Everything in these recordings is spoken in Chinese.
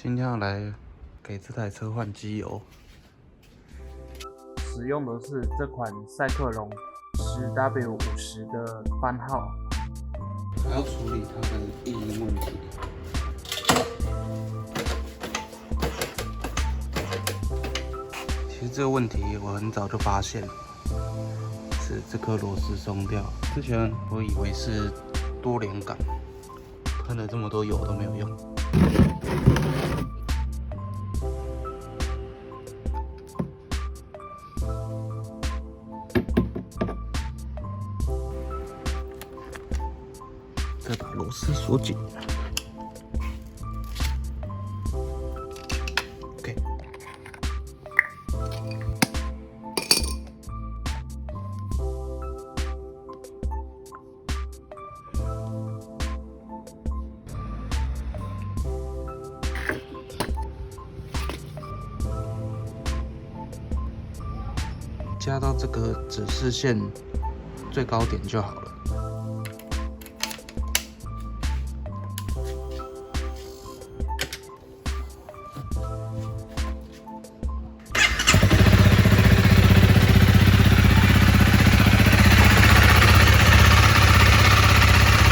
今天要来给这台车换机油，使用的是这款赛克龙 10W50 的番号，还要处理它的异音问题。其实这个问题我很早就发现了，是这颗螺丝松掉。之前我以为是多连杆，喷了这么多油都没有用。再把螺丝锁紧。OK。加到这个指示线最高点就好了。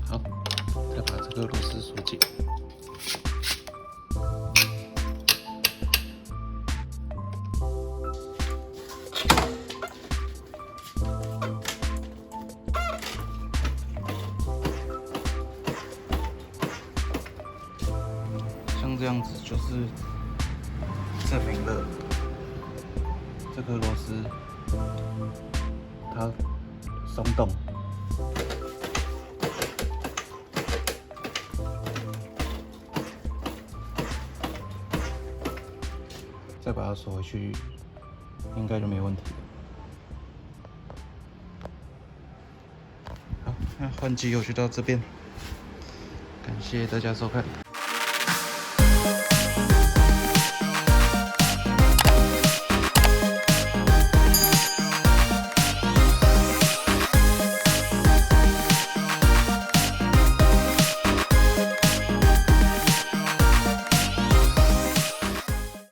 好，再把这个螺丝锁紧。像这样子就是证明了这颗螺丝它松动。再把它锁回去，应该就没问题了。好，那换机油就到这边，感谢大家收看。